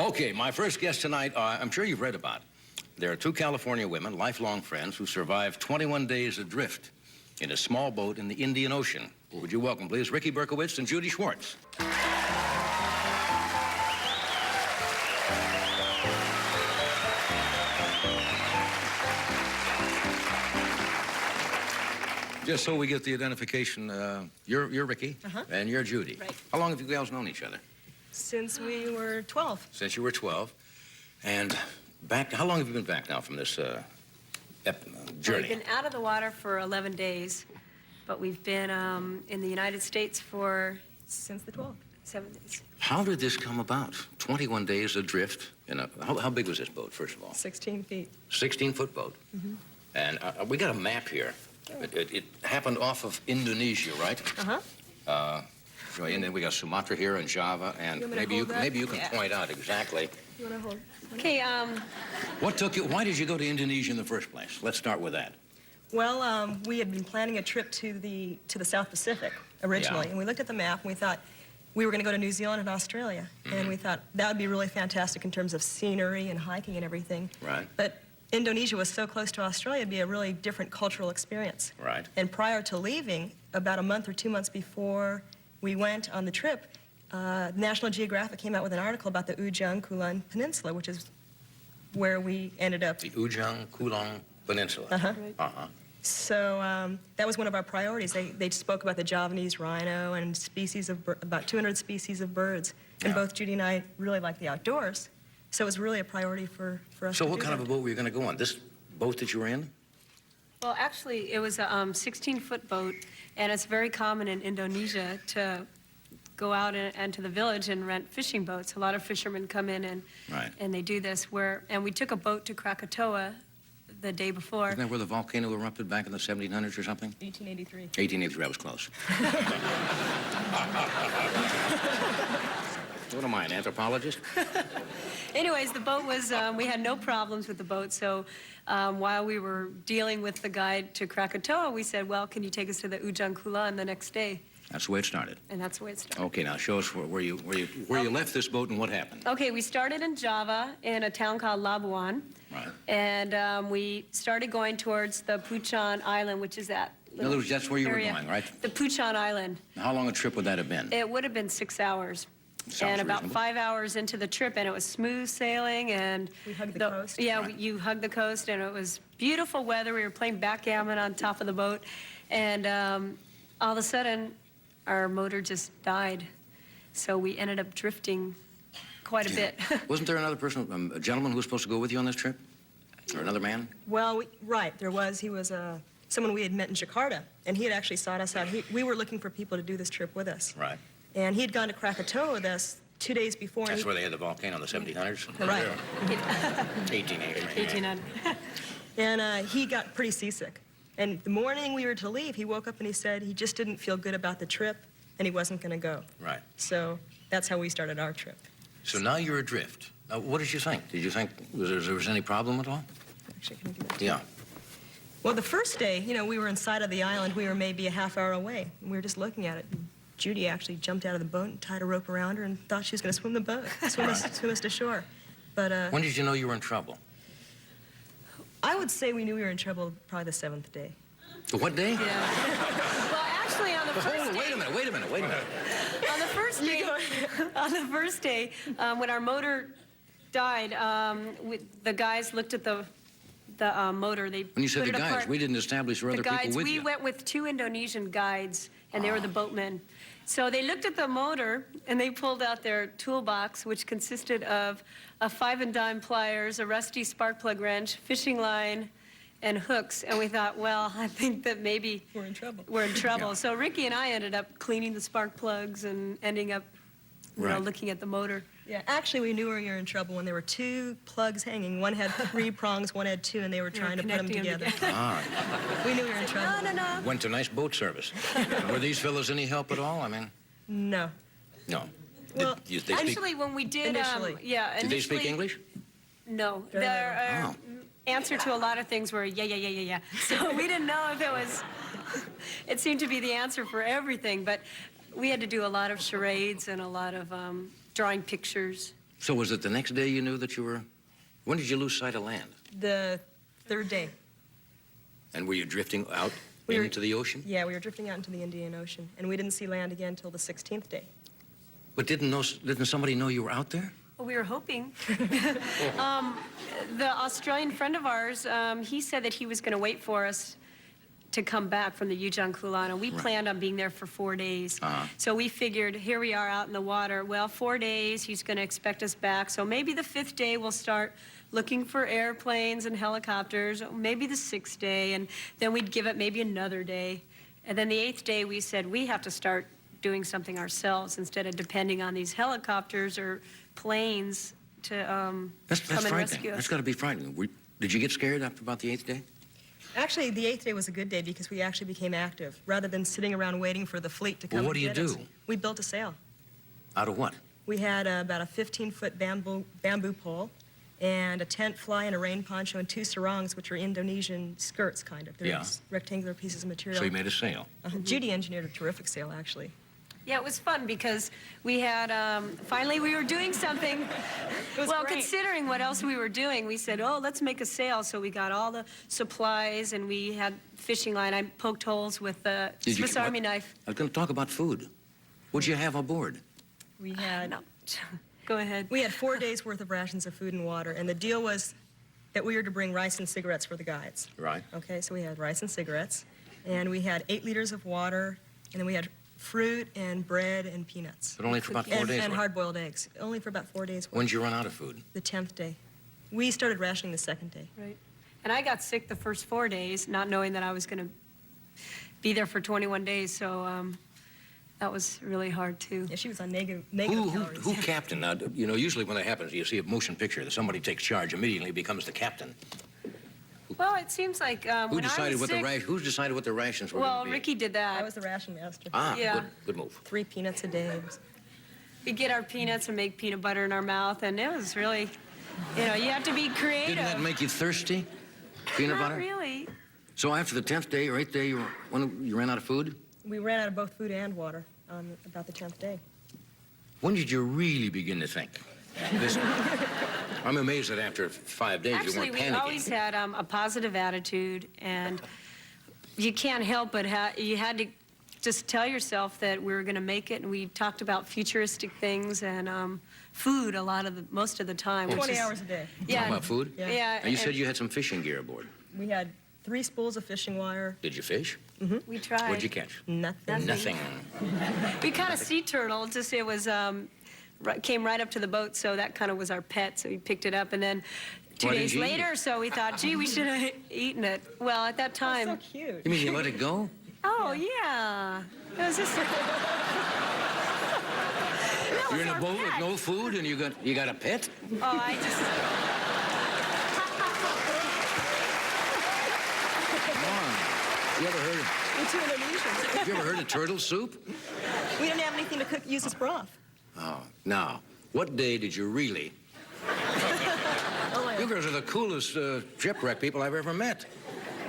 Okay, my first guest tonight, I'm sure you've read about. There are two California women, lifelong friends, who survived 21 days adrift in a small boat in the Indian Ocean. Would you welcome, please, Rickey Berkowitz and Judy Schwartz. Just so we get the identification, you're Rickey, and you're Judy. Right. How long have you girls known each other? Since we were 12. Since you were 12. And back, how long have you been back now from this journey? We've been out of the water for 11 days, but we've been in the United States for... Since the 12th. 7 days. How did this come about? 21 days adrift in a... How big was this boat, first of all? 16 feet. 16-foot boat. Mm-hmm. And we got a map here. It happened off of Indonesia, right? And then we got Sumatra here and Java, and maybe you can point out exactly. You want to hold? Okay. What took you? Why did you go to Indonesia in the first place? Let's start with that. Well, we had been planning a trip to the South Pacific originally, and we looked at the map and we thought we were going to go to New Zealand and Australia, and we thought that would be really fantastic in terms of scenery and hiking and everything. Right. But Indonesia was so close to Australia, it'd be a really different cultural experience. Right. And prior to leaving, about a month or 2 months before we went on the trip, National Geographic came out with an article about the Ujung Kulon Peninsula, which is where we ended up. The Ujung Kulon Peninsula. So that was one of our priorities. They spoke about the Javanese rhino and species of about 200 species of birds. And both Judy and I really like the outdoors. So it was really a priority for us. So what kind of a boat were you going to go on? This boat that you were in? Well, actually, it was a 16-foot boat, and it's very common in Indonesia to go out and to the village and rent fishing boats. A lot of fishermen come in and they do this. And we took a boat to Krakatoa the day before. Isn't that where the volcano erupted back in the 1700s or something? 1883. 1883, I was close. What am I, an anthropologist? Anyways, the boat was, we had no problems with the boat, so while we were dealing with the guide to Krakatoa, we said, well, can you take us to the Ujung Kulon the next day? That's the way it started. And that's the way it started. Okay, now show us where you left this boat and what happened. Okay, we started in Java in a town called Labuan. Right. And we started going towards the Puchan Island, which is that In other words, that's where you were area. going, right? The Puchan Island. How long a trip would that have been? It would have been 6 hours. Sounds and about reasonable. 5 hours into the trip, and it was smooth sailing, and we hugged the coast. Yeah, Right. you hugged the coast, and it was beautiful weather. We were playing backgammon on top of the boat, and all of a sudden, our motor just died. So we ended up drifting quite a bit. Wasn't there another person, a gentleman who was supposed to go with you on this trip? Or another man? Well, right, there was. He was someone we had met in Jakarta, and he had actually sought us out. We were looking for people to do this trip with us. Right. And he had gone to Krakatoa with us 2 days before. That's where they had the volcano in the 1700s? Right. 1880. 1800. And he got pretty seasick. And the morning we were to leave, he woke up and he said he just didn't feel good about the trip, and he wasn't going to go. Right. So that's how we started our trip. So now you're adrift. Now, what did you think? Did you think there was any problem at all? Actually, can I do that? Yeah. Well, the first day, you know, we were inside of the island. We were maybe a half hour away. And we were just looking at it. Judy actually jumped out of the boat and tied a rope around her and thought she was going to swim the boat, swim us to shore. But When did you know you were in trouble? I would say we knew we were in trouble probably the 7th day. What day? Yeah. Well, actually, on the first day... Wait a minute. On the first day, when our motor died, the guys looked at the motor. They When you said put the it guys, apart. we didn't establish there were The other guides, people with we you. went with 2 Indonesian guides, and they were the boatmen. So they looked at the motor, and they pulled out their toolbox, which consisted of a 5-and-dime pliers, a rusty spark plug wrench, fishing line, and hooks. And we thought, well, I think that maybe We're in trouble. Yeah. So Rickey and I ended up cleaning the spark plugs and ending up, you know, Right. looking at the motor. Yeah, actually, we knew we were in trouble when there were 2 plugs hanging. One had 3 prongs, one had 2, and they were trying to put them connecting them together. We knew we were in trouble. No. Went to nice boat service. Were these fellas any help at all? I mean, No. no. Well, They speak, Actually, when we did... Initially. did they speak English? No. Very Their little. answer to a lot of things were yeah. So we didn't know if it was... It seemed to be the answer for everything, but we had to do a lot of charades and a lot of drawing pictures. So was it the next day you knew that you were... When did you lose sight of land? The third day. And were you drifting out We were- into the ocean? Yeah, we were drifting out into the Indian Ocean, and we didn't see land again until the 16th day. But didn't somebody know you were out there? Well, we were hoping. The Australian friend of ours, he said that he was going to wait for us to come back from the Yujong Kulana. We Right. planned on being there for 4 days. Uh-huh. So we figured, here we are out in the water. Well, 4 days, he's going to expect us back. So maybe the 5th day we'll start looking for airplanes and helicopters. Maybe the 6th day, and then we'd give it maybe another day. And then the 8th day, we said, we have to start doing something ourselves instead of depending on these helicopters or planes to That's come and frightening. rescue us. That's got to be frightening. Did you get scared after about the 8th day? Actually, the 8th day was a good day because we actually became active. Rather than sitting around waiting for the fleet to come Well, what and do you get us, do? we built a sail. Out of what? We had about a 15-foot bamboo pole and a tent fly and a rain poncho and 2 sarongs, which are Indonesian skirts, kind of. They're Yeah. these rectangular pieces of material. So you made a sail. Judy engineered a terrific sail, actually. Yeah, it was fun because we had, finally we were doing something. Well, great. considering what else we were doing, we said, oh, let's make a sail. So we got all the supplies and we had fishing line. I poked holes with the Did you- Swiss Army knife. I was going to talk about food. What'd you have aboard? We had, No, go ahead. we had 4 days' worth of rations of food and water, and the deal was that we were to bring rice and cigarettes for the guides. Right. Okay, so we had rice and cigarettes, and we had 8 liters of water, and then we had fruit and bread and peanuts. But only for about 4 And, days. and right? hard-boiled eggs, only for about 4 days. When did you run out of food? The 10th day. We started rationing the 2nd day. Right. And I got sick the first 4 days, not knowing that I was going to be there for 21 days. So that was really hard, too. Yeah, she was on negative Who calories. captained? Now, you know, usually when that happens, you see a motion picture that somebody takes charge, immediately becomes the captain. Well, it seems like Who when I decided was what sick, who decided what the rations were well, going to be? Ricky did I that. was the ration master. Ah, Yeah. good move. 3 peanuts a day. We get our peanuts and make peanut butter in our mouth, and it was really, you know, you have to be creative. Didn't that make you thirsty? Peanut Not butter? really. So after the 10th day or 8th day, when you ran out of food? We ran out of both food and water on about the 10th day. When did you really begin to think? This, I'm amazed that after 5 days you Actually, weren't we panicking. always had a positive attitude, and you can't help but you had to just tell yourself that we were going to make it. And we talked about futuristic things and food most of the time. which 20 is- hours a day. Talking Yeah. about food? Yeah. Yeah. Now, you said you had some fishing gear aboard. We had 3 spools of fishing wire, Did you fish? we tried. What'd you catch? nothing. Nothing. Nothing. We caught a sea turtle. Just it was came right up to the boat, so that kind of was our pet. So we picked it up, and then 2 Why didn't days you eat later, it? so we thought, gee, we should have eaten it. Well, at that That's time, so cute. You mean you let it go? oh yeah, it was just. You're in a our boat with pet. no food and you got a pet? Oh, I just. Come on. You ever heard of turtle soup? We didn't have anything to cook, use as broth. Oh, now, what day did you really? You girls are the coolest shipwreck people I've ever met.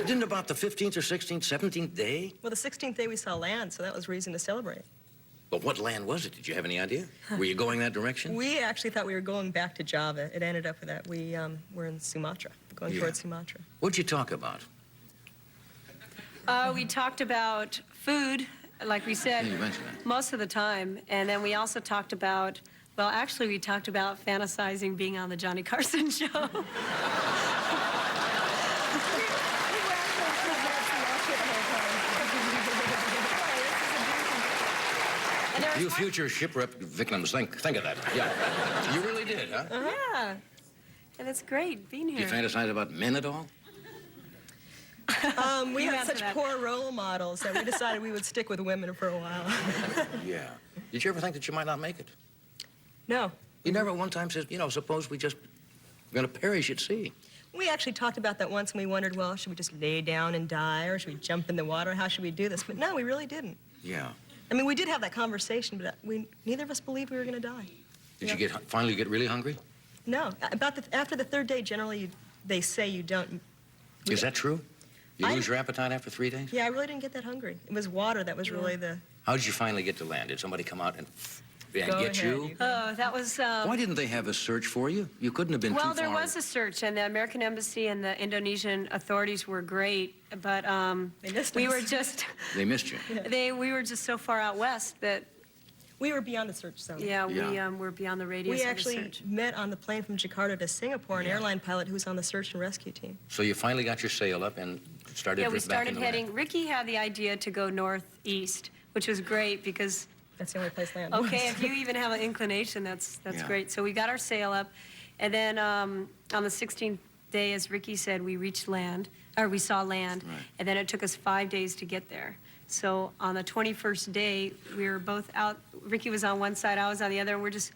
Didn't about the 15th or 16th, 17th day? Well, the 16th day we saw land, so that was reason to celebrate. But what land was it? Did you have any idea? Were you going that direction? We actually thought we were going back to Java. It ended up with that. We were in Sumatra, going Yeah. towards Sumatra. What'd you talk about? We talked about food, like we said, Yeah, you mentioned that. most of the time, and then we also talked about. Well, actually, we talked about fantasizing being on the Johnny Carson show. And there was You future shipwreck victims, think of that. Yeah. You really did, huh? Yeah, and it's great being Did you here. fantasize about men at all? We You had answer such that. poor role models that we decided we would stick with women for a while. Yeah. Did you ever think that you might not make it? No. You never one time said, you know, suppose we just going to perish at sea. We actually talked about that once, and we wondered, well, should we just lay down and die, or should we jump in the water? How should we do this? But no, we really didn't. Yeah. I mean, we did have that conversation, but neither of us believed we were going to die. Did you finally get really hungry? No. After the 3rd day, generally, they say you don't. Is that true? You I- lose your appetite after 3 days? Yeah, I really didn't get that hungry. It was water that was really the. How did you finally get to land? Did somebody come out and and Go get ahead, you? Oh, that was... Why didn't they have a search for you? You couldn't have been too far. Well, there was a search, and the American Embassy and the Indonesian authorities were great, but They missed we us. were just... They missed you. we were just so far out west that, We were beyond the search zone. yeah, Yeah. we were beyond the radius We of the actually search. met on the plane from Jakarta to Singapore, an Yeah. airline pilot who was on the search and rescue team. So you finally got your sail up and started Yeah, we drift back started into heading... land. Ricky had the idea to go northeast, which was great because... That's the only place land Okay, was. if you even have an inclination, that's Yeah. great. So we got our sail up, and then on the 16th day, as Ricky said, we reached land, or we saw land, Right. and then it took us 5 days to get there. So on the 21st day, we were both out. Ricky was on one side, I was on the other, and we're just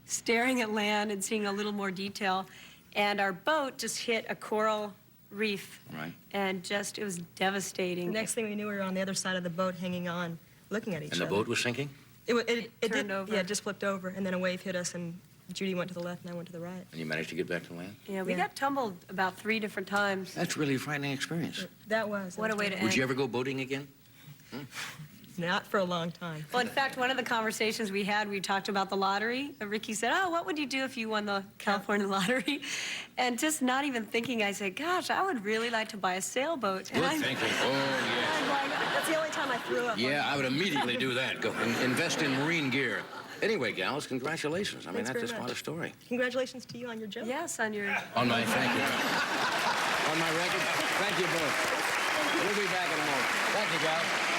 staring at land and seeing a little more detail. And our boat just hit a coral reef, Right. and just, it was devastating. The next thing we knew, we were on the other side of the boat hanging on, looking at each And other. the boat was sinking? It turned did, over. Yeah, it just flipped over, and then a wave hit us, and Judy went to the left, and I went to the right. And you managed to get back to land? Yeah, we Yeah. got tumbled about 3 different times. That's really a frightening experience. That was. What a way to Would you end. ever go boating again? Not for a long time. Well, in fact, one of the conversations we had, we talked about the lottery. And Ricky said, oh, what would you do if you won the California lottery? And just not even thinking, I said, gosh, I would really like to buy a sailboat. And Good I'm- thinking. Oh, yeah. That's the only time I threw up. Yeah, I would immediately do that. Go invest in marine gear. Anyway, gals, congratulations. I mean, Thanks that's very just much. quite a story. Congratulations to you on your job. Yes, on your... On my, thank you. On my record, thank you both. We'll be back in a moment. Thank you, guys.